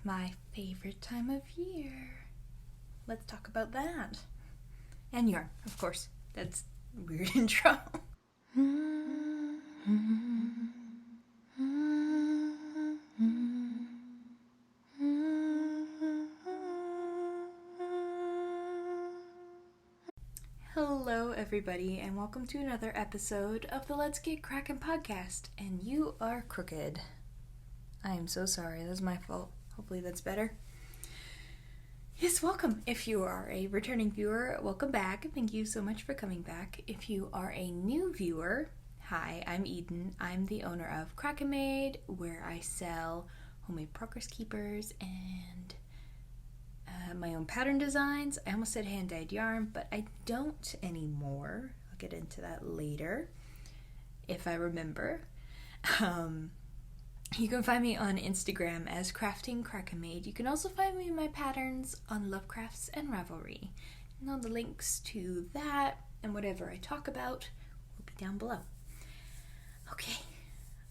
my favorite time of year. Let's talk about that. And yarn, of course. That's a weird intro. Hello, everybody, and welcome to another episode of the Let's Get Kraken podcast. And you are crooked. I am so sorry. That's my fault. Hopefully that's better. Yes, welcome. If you are a returning viewer, welcome back. Thank you so much for coming back. If you are a new viewer, hi, I'm Eden. I'm the owner of Kraken Made, where I sell homemade progress keepers and my own pattern designs. I almost said hand-dyed yarn, but I don't anymore. I'll get into that later, if I remember. You can find me on Instagram as Crafting Kraken Made. You can also find me in my patterns on Lovecrafts and Ravelry. And all the links to that and whatever I talk about will be down below. Okay,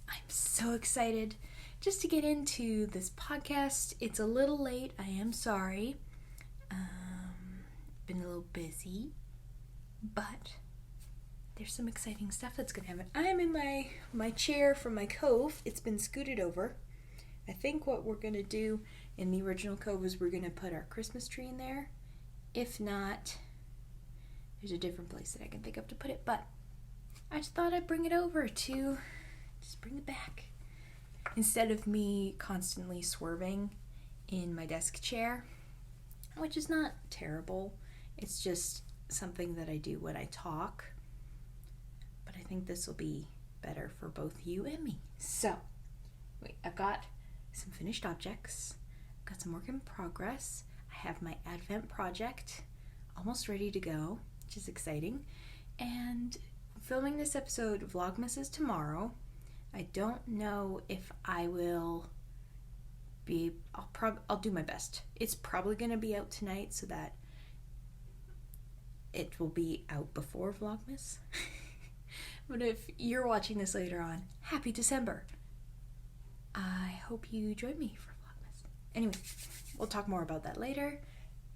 I'm so excited just to get into this podcast. It's a little late, I am sorry. Been a little busy, but there's some exciting stuff that's going to happen. I'm in my chair from my cove. It's been scooted over. I think what we're going to do in the original cove is we're going to put our Christmas tree in there. If not, there's a different place that I can think of to put it, but I just thought I'd bring it over to just bring it back. Instead of me constantly swerving in my desk chair, which is not terrible. It's just something that I do when I talk. But I think this will be better for both you and me. So, I've got some finished objects. I've got some work in progress. I have my Advent project almost ready to go, which is exciting. And filming this episode, Vlogmas is tomorrow. I don't know if I will be, I'll do my best. It's probably going to be out tonight so that it will be out before Vlogmas. But if you're watching this later on, happy December. I hope you join me for Vlogmas. Anyway, we'll talk more about that later.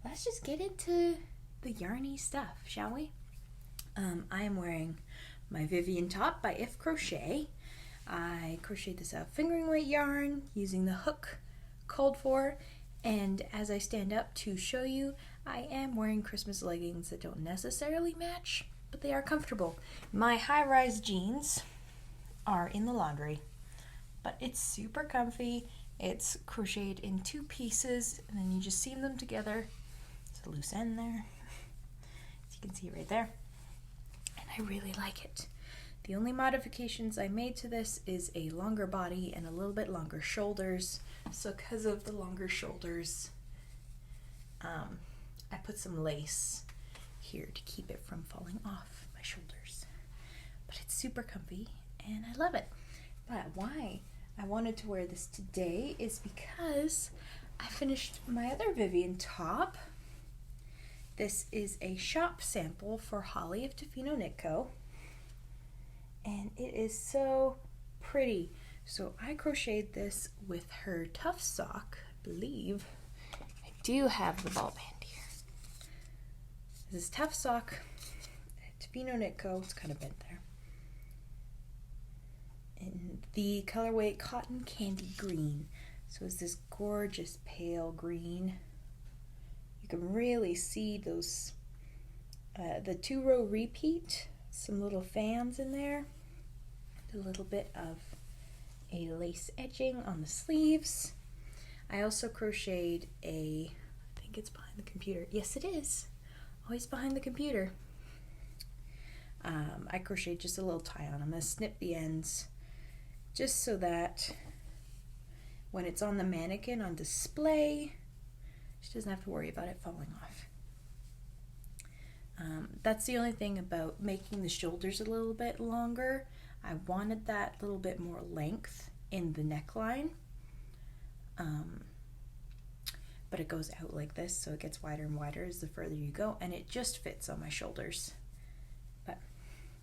Let's just get into the yarny stuff, shall we? I am wearing my Vivian top by If Crochet. I crocheted this out fingering weight yarn using the hook called for, and as I stand up to show you, I am wearing Christmas leggings that don't necessarily match, but they are comfortable. My high-rise jeans are in the laundry, but it's super comfy. It's crocheted in two pieces, and then you just seam them together. It's a loose end there, as you can see right there, and I really like it. The only modifications I made to this is a longer body and a little bit longer shoulders. So because of the longer shoulders, I put some lace here to keep it from falling off my shoulders. But it's super comfy and I love it. But why I wanted to wear this today is because I finished my other Vivian top. This is a shop sample for Holly of Tofino Knit Co. And it is so pretty. So I crocheted this with her Tough Sock, I believe. I do have the ball band here. This is Tough Sock, Tofino Knit Co. It's kind of bent there. And the colorway Cotton Candy Green. So it's this gorgeous pale green. You can really see those, the 2-row repeat. Some little fans in there, a little bit of a lace edging on the sleeves. I also crocheted I think it's behind the computer. Yes, it is. Always behind the computer. I crocheted just a little tie on. I'm going to snip the ends just so that when it's on the mannequin on display, she doesn't have to worry about it falling off. That's the only thing about making the shoulders a little bit longer. I wanted that little bit more length in the neckline. But it goes out like this, so it gets wider and wider as the further you go, and it just fits on my shoulders. But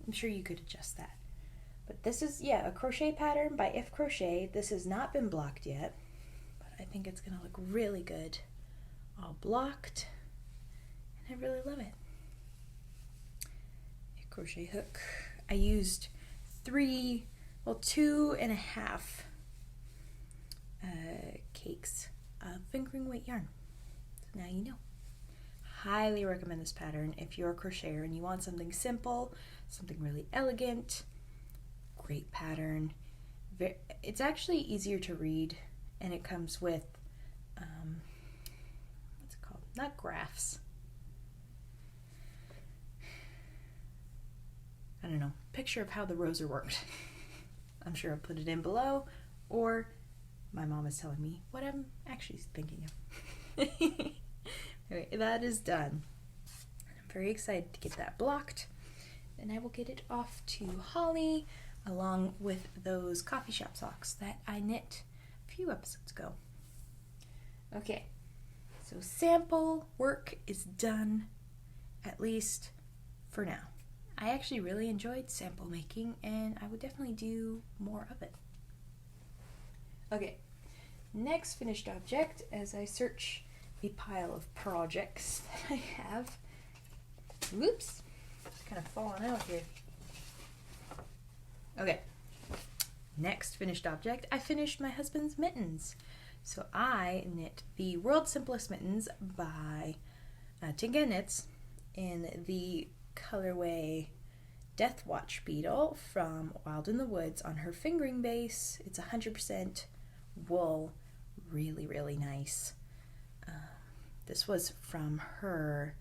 I'm sure you could adjust that. But this is, a crochet pattern by If Crochet. This has not been blocked yet, but I think it's gonna look really good all blocked, and I really love it. A crochet hook. I used 2.5 cakes of fingering weight yarn. So now you know. Highly recommend this pattern if you're a crocheter and you want something simple, something really elegant. Great pattern. It's actually easier to read, and it comes with what's it called? Not graphs. I don't know. Picture of how the rows are worked. I'm sure I'll put it in below, or my mom is telling me what I'm actually thinking of. Anyway, that is done. I'm very excited to get that blocked, and I will get it off to Holly along with those coffee shop socks that I knit a few episodes ago. Okay, so sample work is done, at least for now. I actually really enjoyed sample making, and I would definitely do more of it. Okay, next finished object as I search a pile of projects that I have. Whoops, it's kind of falling out here. Okay, next finished object. I finished my husband's mittens. So I knit the World's Simplest Mittens by Tinka Knits in the colorway Death Watch Beetle from Wild in the Woods on her fingering base. It's 100% wool, really, really nice. This was from her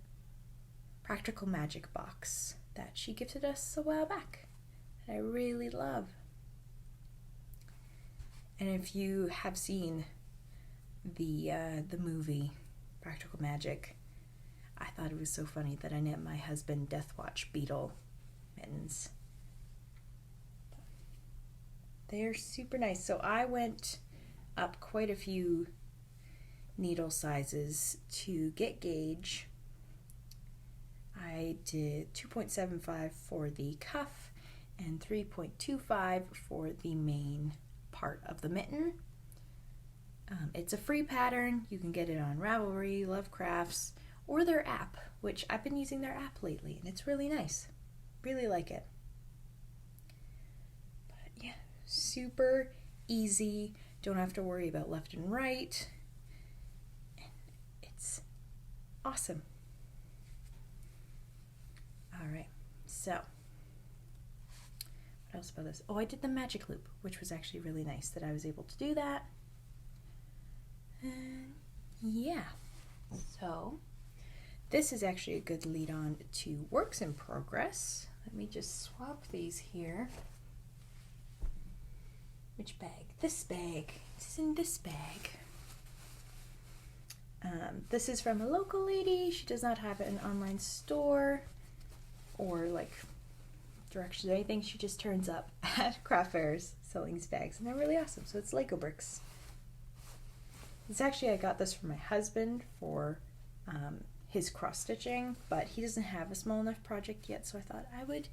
Practical Magic box that she gifted us a while back. I really love. And if you have seen the movie Practical Magic, I thought it was so funny that I knit my husband Death Watch Beetle mittens. They're super nice. So I went up quite a few needle sizes to get gauge. I did 2.75 for the cuff and 3.25 for the main part of the mitten. It's a free pattern. You can get it on Ravelry, Lovecrafts, or their app, which I've been using their app lately, and it's really nice. Really like it. But yeah, super easy. Don't have to worry about left and right. And it's awesome. All right, so what else about this? Oh, I did the magic loop, which was actually really nice that I was able to do that. And yeah, so this is actually a good lead on to works in progress. Let me just swap these here. Which bag? This bag. It's in this bag. This is from a local lady. She does not have an online store or like directions or anything. She just turns up at craft fairs selling these bags, and they're really awesome. So it's Lego bricks. It's actually, I got this for my husband for his cross stitching, but he doesn't have a small enough project yet, so I thought I would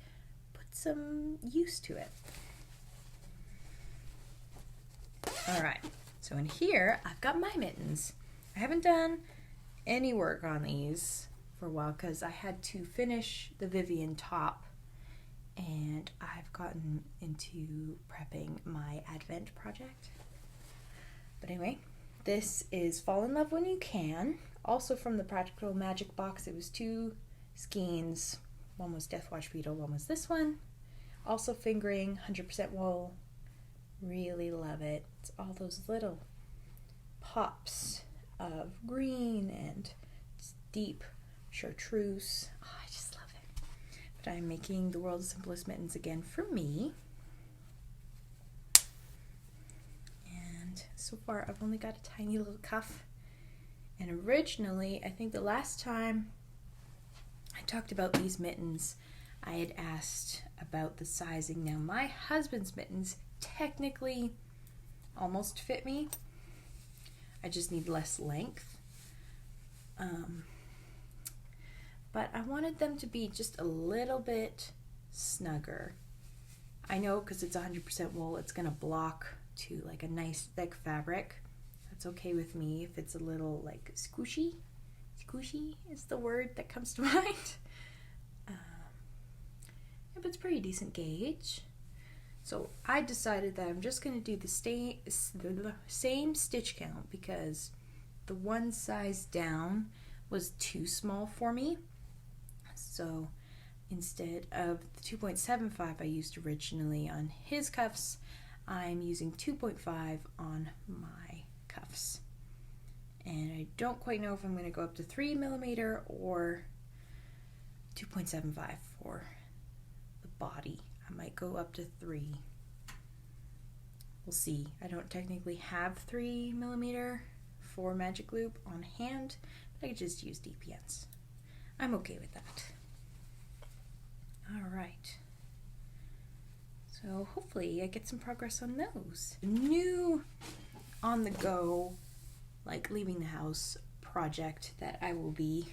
put some use to it. All right, so in here I've got my mittens. I haven't done any work on these for a while because I had to finish the Vivian top, and I've gotten into prepping my Advent project. But anyway, this is Fall in Love When You Can. Also from the Practical Magic box, it was 2 skeins. One was Death Watch Beetle, one was this one. Also fingering, 100% wool. Really love it. It's all those little pops of green and deep chartreuse. Oh, I just love it. But I'm making the World's Simplest Mittens again for me. And so far I've only got a tiny little cuff. And originally, I think the last time I talked about these mittens, I had asked about the sizing. Now my husband's mittens technically almost fit me. I just need less length. But I wanted them to be just a little bit snugger. I know because it's 100% wool, it's going to block to like a nice thick fabric. That's okay with me if it's a little like squishy. Squishy is the word that comes to mind. But it's pretty decent gauge. So I decided that I'm just going to do the same stitch count because the one size down was too small for me. So instead of the 2.75 I used originally on his cuffs, I'm using 2.5 on my cuffs. And I don't quite know if I'm going to go up to 3mm or 2.75 for the body. I might go up to 3. We'll see. I don't technically have 3mm for magic loop on hand, but I could just use DPNs. I'm okay with that. Alright. So hopefully I get some progress on those. New on the go, like leaving the house project that I will be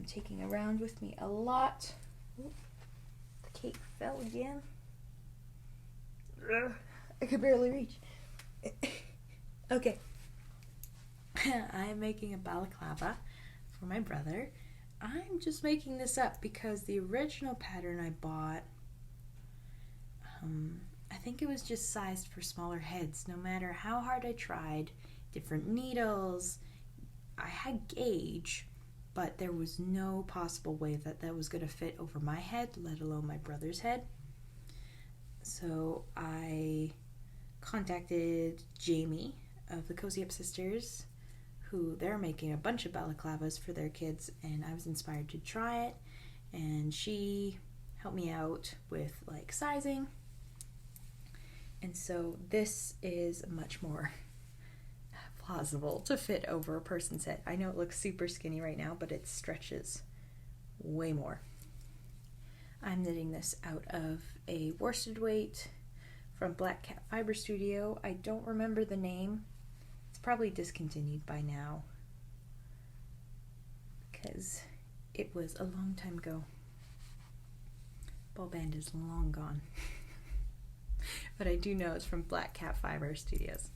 taking around with me a lot. Ooh, the cake fell again. Ugh, I could barely reach. Okay. I am making a balaclava for my brother. I'm just making this up because the original pattern I bought, I think it was just sized for smaller heads. No matter how hard I tried, different needles, I had gauge, but there was no possible way that that was going to fit over my head, let alone my brother's head. So I contacted Jamie of the Cozy Up Sisters, who they're making a bunch of balaclavas for their kids, and I was inspired to try it, and she helped me out with like sizing. And so this is much more plausible to fit over a person's head. I know it looks super skinny right now, but it stretches way more. I'm knitting this out of a worsted weight from Black Cat Fiber Studio. I don't remember the name. It's probably discontinued by now because it was a long time ago. Ball band is long gone. But I do know it's from Black Cat Fiber Studios.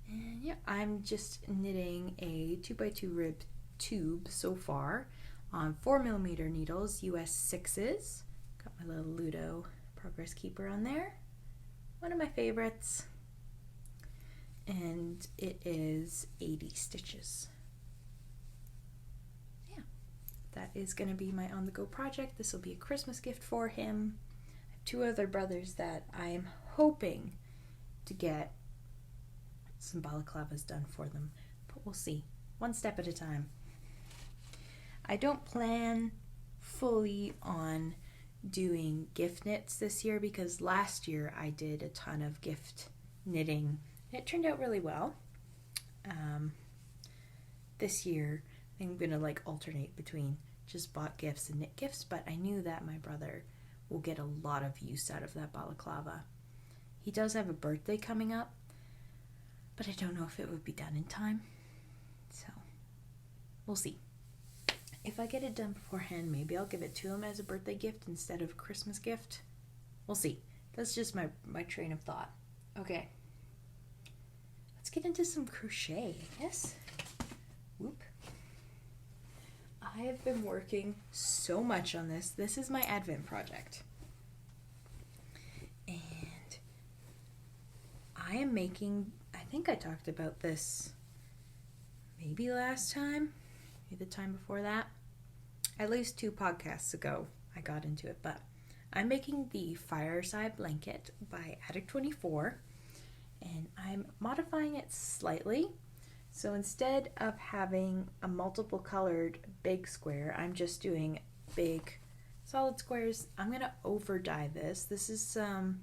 And yeah, I'm just knitting a 2x2 rib tube so far on 4mm needles, US 6s. Got my little Ludo Progress Keeper on there. One of my favorites. And it is 80 stitches. Yeah, that is going to be my on-the-go project. This will be a Christmas gift for him. I have 2 other brothers that I am hoping to get some balaclavas done for them, but we'll see. One step at a time. I don't plan fully on doing gift knits this year because last year I did a ton of gift knitting. It turned out really well. This year I'm gonna like alternate between just bought gifts and knit gifts, but I knew that my brother will get a lot of use out of that balaclava. He does have a birthday coming up, but I don't know if it would be done in time, so we'll see. If I get it done beforehand, maybe I'll give it to him as a birthday gift instead of a Christmas gift. We'll see. That's just my train of thought. Okay. Let's get into some crochet, I guess. Whoop. I have been working so much on this. This is my Advent project. And I am making, I think I talked about this maybe last time, maybe the time before that. At least 2 podcasts ago I got into it, but I'm making the Fireside Blanket by Addict24, and I'm modifying it slightly. So instead of having a multiple colored big square, I'm just doing big solid squares. I'm going to over dye this. This is some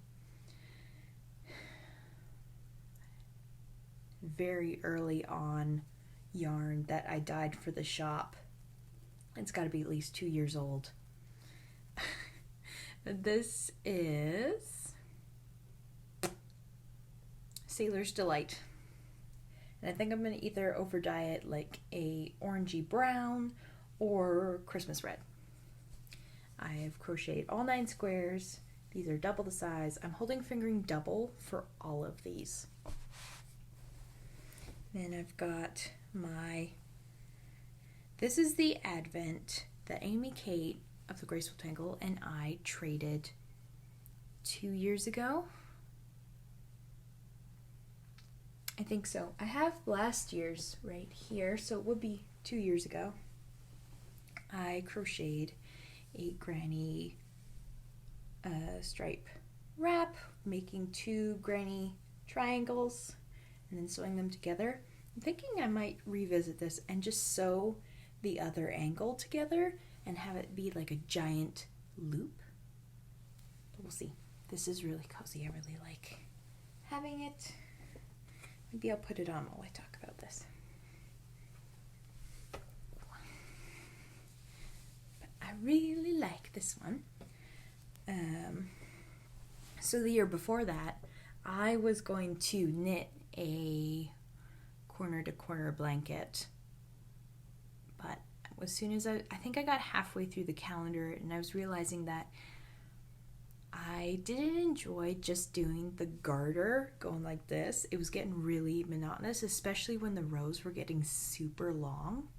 very early on yarn that I dyed for the shop. It's got to be at least 2 years old. This is Sailor's Delight. And I think I'm going to either over dye it like a orangey brown or Christmas red. I have crocheted all 9 squares. These are double the size. I'm holding fingering double for all of these. Then I've got this is the Advent that Amy Kate of the Graceful Tangle and I traded 2 years ago. I think so. I have last year's right here, so it would be 2 years ago. I crocheted a granny stripe wrap, making 2 granny triangles and then sewing them together. I'm thinking I might revisit this and just sew the other angle together and have it be like a giant loop. But we'll see. This is really cozy. I really like having it. Maybe I'll put it on while I talk about this. But I really like this one. So the year before that, I was going to knit a corner-to-corner blanket, but as soon as I think I got halfway through the calendar and I was realizing that I didn't enjoy just doing the garter going like this. It was getting really monotonous, especially when the rows were getting super long.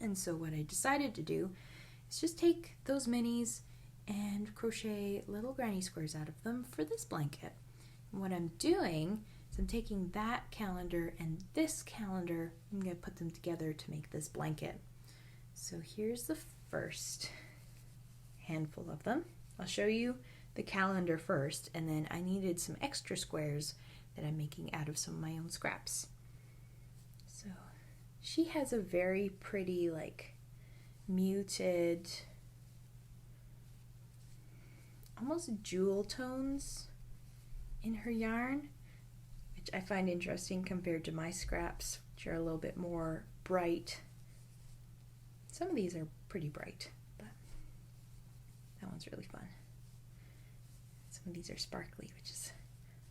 And so what I decided to do is just take those minis and crochet little granny squares out of them for this blanket. And what I'm doing is I'm taking that calendar and this calendar, I'm going to put them together to make this blanket. So here's the first handful of them. I'll show you the calendar first, and then I needed some extra squares that I'm making out of some of my own scraps. So she has a very pretty, like, muted, almost jewel tones in her yarn, which I find interesting compared to my scraps, which are a little bit more bright. Some of these are pretty bright, but that one's really fun. Some of these are sparkly, which is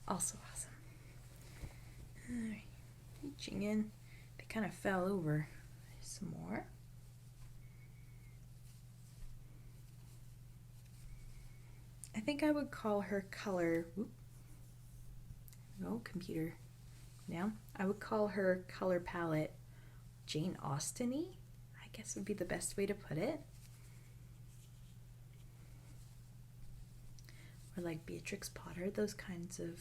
also awesome. All right, reaching in, they kind of fell over. Some more. I think I would call her color, computer now. I would call her color palette Jane Austen-y, I guess would be the best way to put it. Or like Beatrix Potter, those kinds of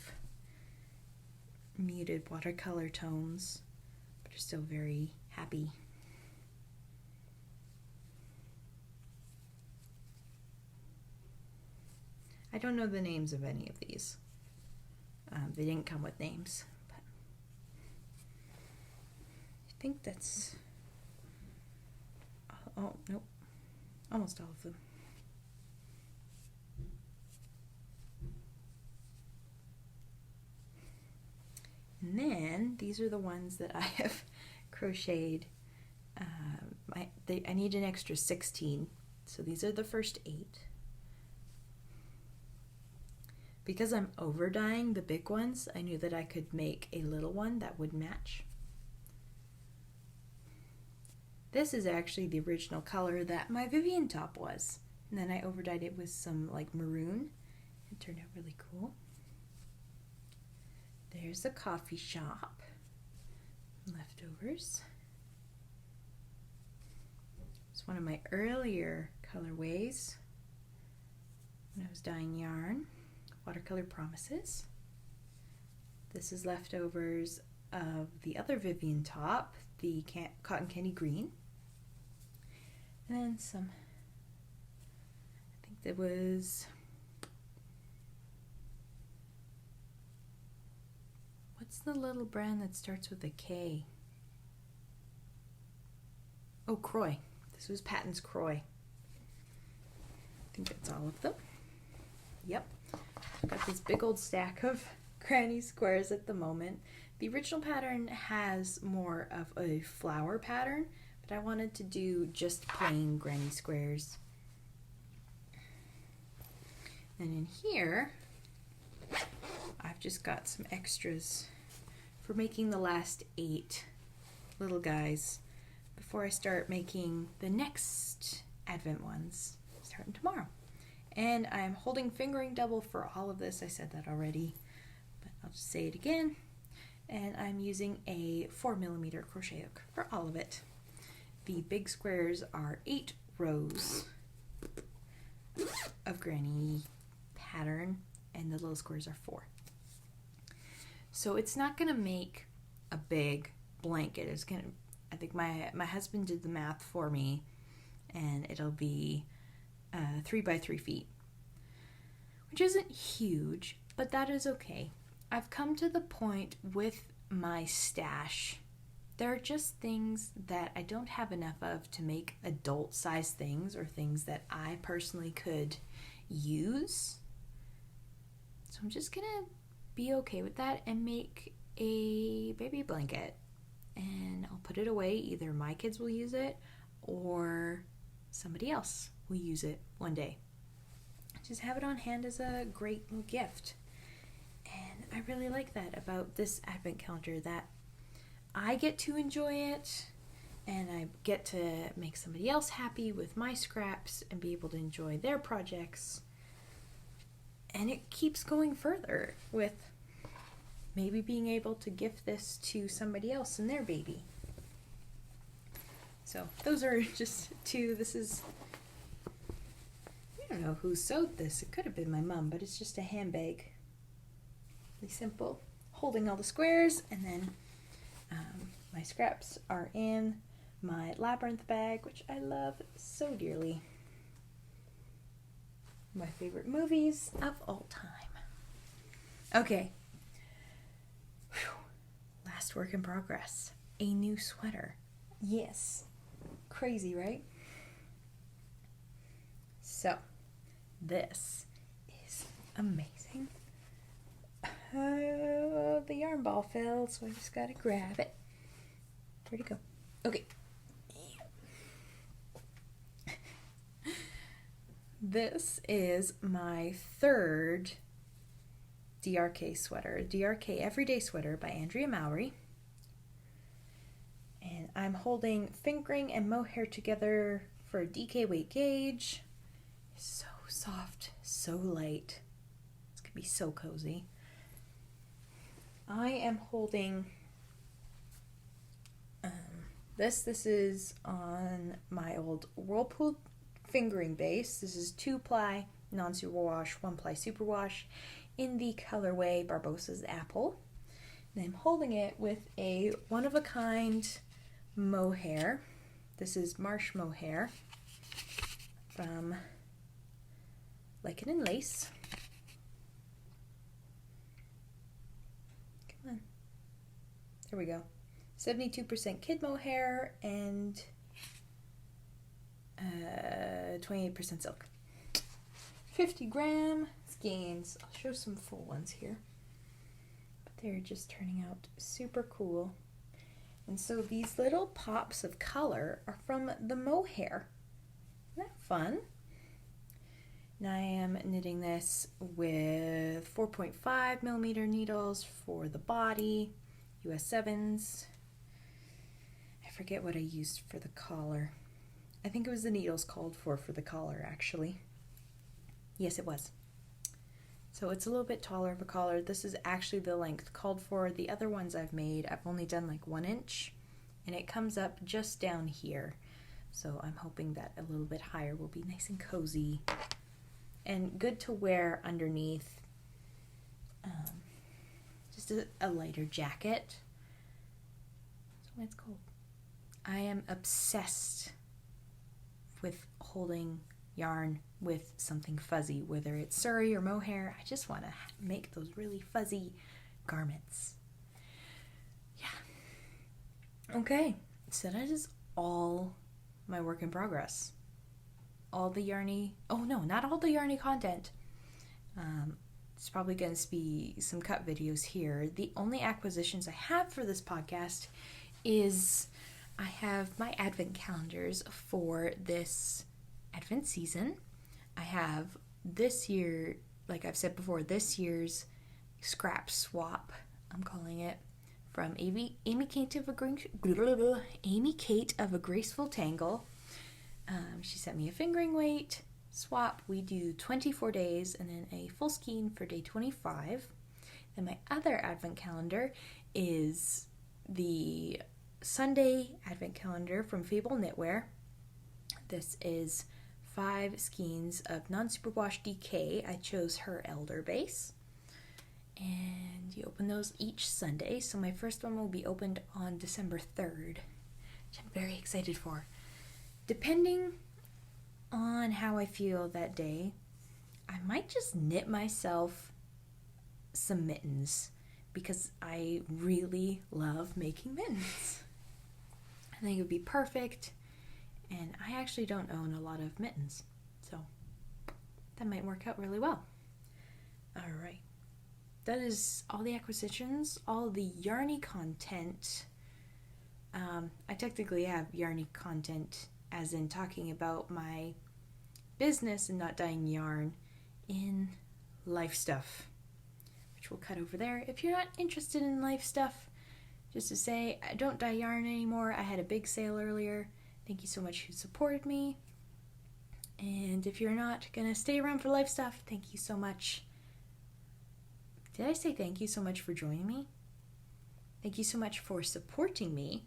muted watercolor tones, but are still very happy. I don't know the names of any of these. They didn't come with names, but I think that's, nope, almost all of them. And then these are the ones that I have crocheted. I need an extra 16, so these are the first 8. Because I'm over dyeing the big ones, I knew that I could make a little one that would match. This is actually the original color that my Vivian top was. And then I over dyed it with some like maroon. It turned out really cool. There's the coffee shop. Leftovers. It's one of my earlier colorways when I was dyeing yarn. Watercolor Promises. This is leftovers of the other Vivian top, the Cotton Candy Green. And then some, I think there was, what's the little brand that starts with a K? Oh, Croy. This was Patton's Croy. I think that's all of them. Yep. I've got this big old stack of granny squares at the moment. The original pattern has more of a flower pattern, but I wanted to do just plain granny squares. And in here, I've just got some extras for making the last 8 little guys before I start making the next Advent ones starting tomorrow. And I'm holding fingering double for all of this. I said that already, but I'll just say it again. and I'm using a 4mm crochet hook for all of it. The big squares are 8 rows of granny pattern, and the little squares are 4. So it's not going to make a big blanket. It's going to, I think my husband did the math for me, and it'll be 3 by 3 feet, which isn't huge, but that is okay. I've come to the point with my stash, there are just things that I don't have enough of to make adult-sized things or things that I personally could use. So I'm just going to be okay with that and make a baby blanket. And I'll put it away. Either my kids will use it or somebody else will use it one day. Just have it on hand as a great little gift. And I really like that about this advent calendar, that I get to enjoy it and I get to make somebody else happy with my scraps and be able to enjoy their projects. And it keeps going further with maybe being able to gift this to somebody else and their baby. So those are just 2. This is, I don't know who sewed this. It could have been my mom, but it's just a handbag. Really simple. Holding all the squares, and then my scraps are in my labyrinth bag, which I love so dearly. My favorite movies of all time. Okay. Whew. Last work in progress. A new sweater. Yes. Crazy, right? So, this is amazing. The yarn ball fell, so I just gotta grab it. Where'd it go? Okay. This is my 3rd DRK sweater, DRK Everyday Sweater by Andrea Mowry. And I'm holding fingering and mohair together for a DK weight gauge. It's so soft, so light. It's gonna be so cozy. I am holding this is on my old Whirlpool fingering base. This is 2-ply non-superwash, 1-ply superwash in the colorway Barbossa's Apple. And I'm holding it with a one-of-a-kind mohair. This is marsh mohair from Lichen and Lace. Come on. There we go. 72% kid mohair and 28% silk. 50-gram skeins. I'll show some full ones here. But they're just turning out super cool. And so these little pops of color are from the mohair. Isn't that fun? And I am knitting this with 4.5mm needles for the body, US 7s. I forget what I used for the collar. I think it was the needles called for the collar, actually. Yes, it was. So it's a little bit taller of a collar. This is actually the length called for. The other ones I've made, I've only done like 1 inch, and it comes up just down here. So I'm hoping that a little bit higher will be nice and cozy and good to wear underneath just a lighter jacket. That's what it's called. I am obsessed with holding yarn with something fuzzy, whether it's suri or mohair. I just want to make those really fuzzy garments. Yeah. Okay, so that is all my work in progress. All the yarny, oh no, not all the yarny content. It's probably going to be some cut videos here. The only acquisitions I have for this podcast is I have my advent calendars for this advent season. I have this year, like I've said before, this year's scrap swap, I'm calling it, from Amy Kate of a Graceful Tangle. She sent me a fingering weight swap. We do 24 days and then a full skein for day 25. Then my other advent calendar is the Sunday Advent Calendar from Fable Knitwear. This is 5 skeins of non-superwash DK. I chose her Elder base. And you open those each Sunday. So my first one will be opened on December 3rd, which I'm very excited for. Depending on how I feel that day, I might just knit myself some mittens because I really love making mittens. I think it would be perfect, and I actually don't own a lot of mittens, so that might work out really well. Alright, that is all the acquisitions, all the yarny content. I technically have yarny content as in talking about my business and not dyeing yarn in life stuff, which we'll cut over there. If you're not interested in life stuff, just to say, I don't dye yarn anymore. I had a big sale earlier. Thank you so much who supported me. And if you're not gonna stay around for life stuff, thank you so much. Did I say thank you so much for joining me? Thank you so much for supporting me.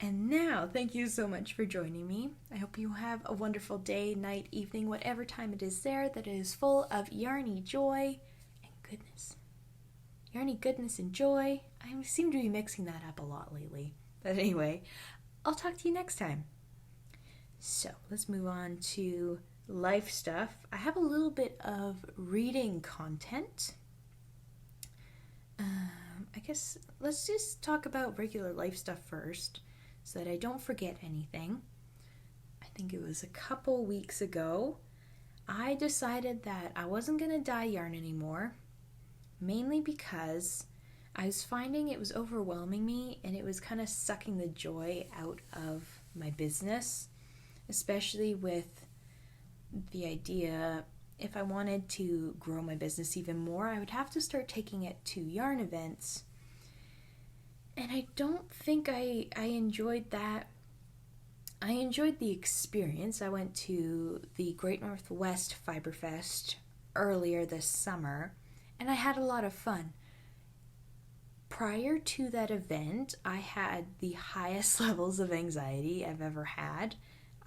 And now, thank you so much for joining me. I hope you have a wonderful day, night, evening, whatever time it is there, that it is full of yarny joy and goodness. Yarny goodness and joy. I seem to be mixing that up a lot lately. But anyway, I'll talk to you next time. So, let's move on to life stuff. I have a little bit of reading content. I guess let's just talk about regular life stuff first, so that I don't forget anything. I think it was a couple weeks ago, I decided that I wasn't going to dye yarn anymore, mainly because I was finding it was overwhelming me and it was kind of sucking the joy out of my business, especially with the idea if I wanted to grow my business even more, I would have to start taking it to yarn events. And I don't think I enjoyed that. I enjoyed the experience. I went to the Great Northwest Fiber Fest earlier this summer, and I had a lot of fun. Prior to that event, I had the highest levels of anxiety I've ever had.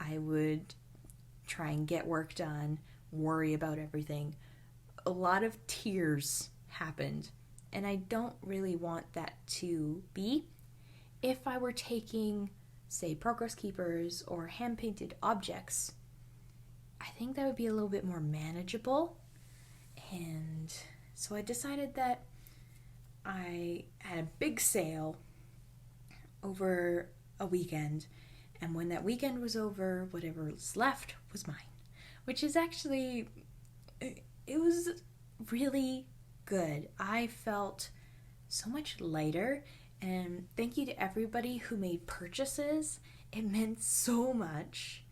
I would try and get work done, worry about everything. A lot of tears happened. And I don't really want that to be. If I were taking, say, progress keepers or hand-painted objects, I think that would be a little bit more manageable. And so I decided that I had a big sale over a weekend. And when that weekend was over, whatever was left was mine. Which is actually, it was really good. I felt so much lighter, and thank you to everybody who made purchases. It meant so much,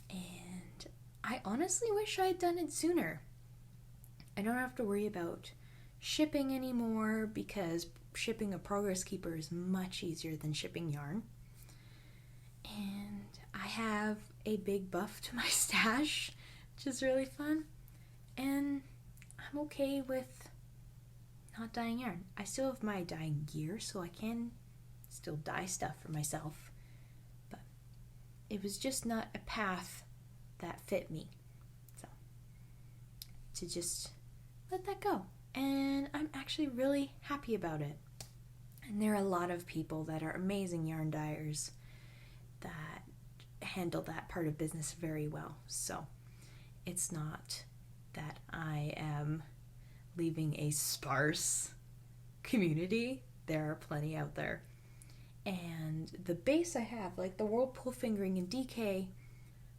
and I honestly wish I had done it sooner. I don't have to worry about shipping anymore because shipping a progress keeper is much easier than shipping yarn, and I have a big buff to my stash, which is really fun, and I'm okay with not dyeing yarn. I still have my dyeing gear, so I can still dye stuff for myself. But it was just not a path that fit me. So, to just let that go. And I'm actually really happy about it. And there are a lot of people that are amazing yarn dyers that handle that part of business very well. So, it's not that I am leaving a sparse community. There are plenty out there. And the base I have, like the Whirlpool Fingering in DK,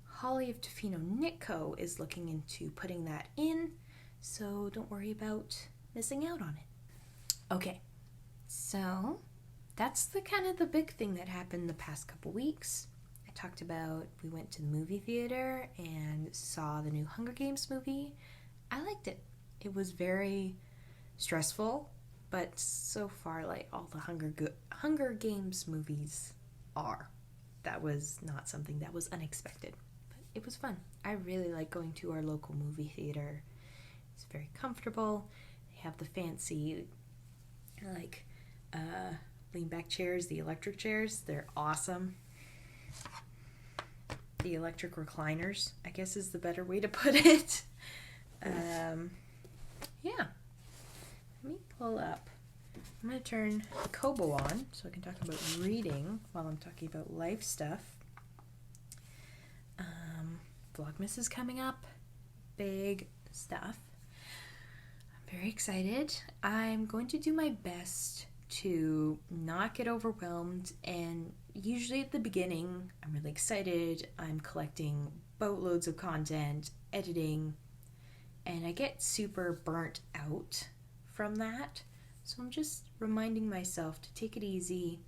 Holly of Tofino Knit Co. is looking into putting that in, so don't worry about missing out on it. Okay, so that's the kind of the big thing that happened the past couple weeks. I talked about we went to the movie theater and saw the new Hunger Games movie. I liked it. It was very stressful, but so far, like all the Hunger Games movies are. That was not something that was unexpected, but it was fun. I really like going to our local movie theater. It's very comfortable. They have the fancy, like, lean back chairs, the electric chairs. They're awesome. The electric recliners, I guess is the better way to put it. Yeah. Let me pull up. I'm going to turn Kobo on so I can talk about reading while I'm talking about life stuff. Vlogmas is coming up. Big stuff. I'm very excited. I'm going to do my best to not get overwhelmed, and usually at the beginning I'm really excited. I'm collecting boatloads of content, editing, and I get super burnt out from that. So I'm just reminding myself to take it easy,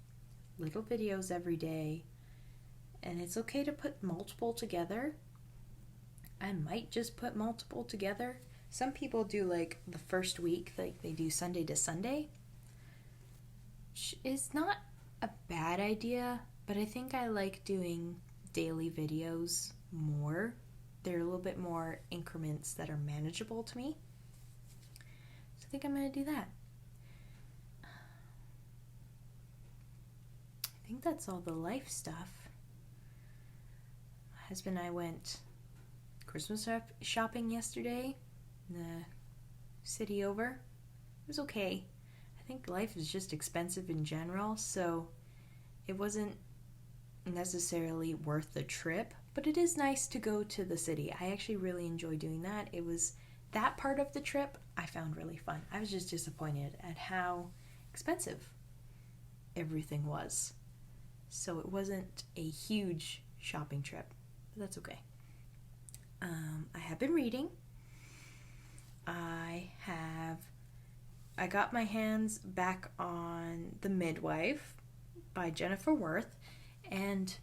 little videos every day, and it's okay to put multiple together. I might just put multiple together. Some people do like the first week, like they do Sunday to Sunday, which is not a bad idea, but I think I like doing daily videos more. They're a little bit more increments that are manageable to me. So I think I'm going to do that. I think that's all the life stuff. My husband and I went Christmas shopping yesterday in the city over. It was okay. I think life is just expensive in general, so it wasn't necessarily worth the trip, but it is nice to go to the city. I actually really enjoy doing that. It was that part of the trip I found really fun. I was just disappointed at how expensive everything was. So it wasn't a huge shopping trip, but that's okay. I have been reading. I got my hands back on The Midwife by Jennifer Worth, and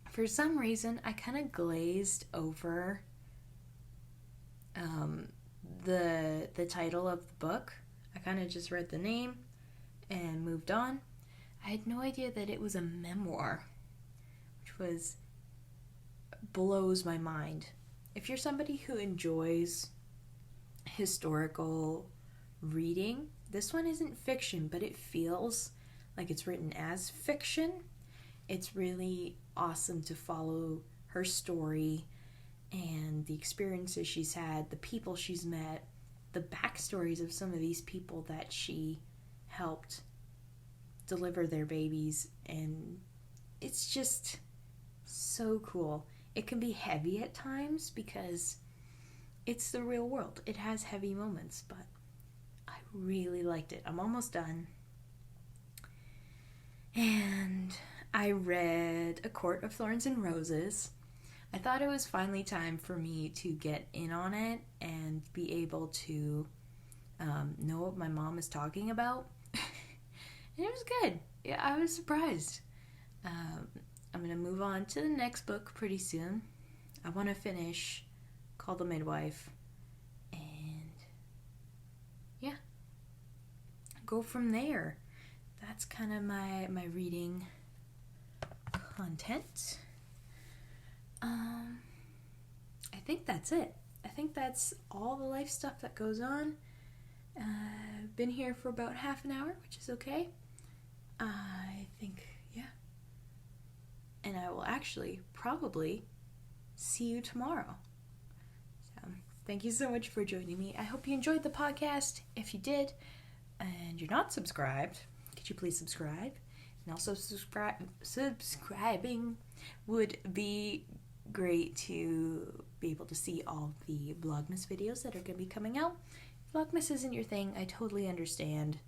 for some reason I kind of glazed over the title of the book. I kind of just read the name and moved on. I had no idea that it was a memoir, which blows my mind. If you're somebody who enjoys historical reading, this one isn't fiction, but it feels like it's written as fiction. It's really awesome to follow her story and the experiences she's had, the people she's met, the backstories of some of these people that she helped deliver their babies, and it's just so cool. It can be heavy at times because it's the real world. It has heavy moments, but I really liked it. I'm almost done. And I read A Court of Thorns and Roses. I thought it was finally time for me to get in on it and be able to know what my mom is talking about. And it was good. Yeah, I was surprised. I'm going to move on to the next book pretty soon. I want to finish Call the Midwife. And yeah, go from there. That's kind of my reading content. I think that's it. I think that's all the life stuff that goes on. I've been here for about half an hour, which is okay. I think, yeah. And I will actually probably see you tomorrow. So, thank you so much for joining me. I hope you enjoyed the podcast. If you did, and you're not subscribed, could you please subscribe? And also subscribing would be great to be able to see all the Vlogmas videos that are going to be coming out. Vlogmas isn't your thing, I totally understand.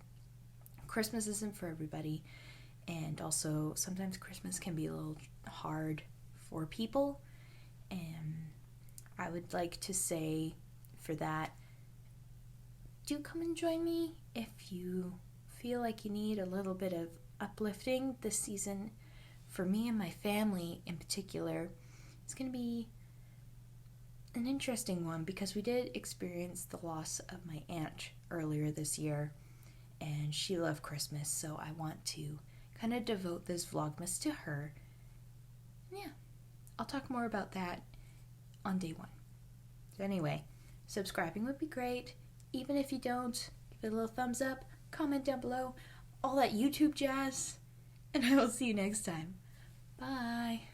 Christmas isn't for everybody, and also sometimes Christmas can be a little hard for people, and I would like to say for that, do come and join me if you feel like you need a little bit of uplifting this season. For me and my family in particular, it's going to be an interesting one because we did experience the loss of my aunt earlier this year, and she loved Christmas, so I want to kind of devote this Vlogmas to her. Yeah, I'll talk more about that on day one. So anyway, subscribing would be great. Even if you don't, give it a little thumbs up, comment down below. all that YouTube jazz. And I will see you next time. Bye.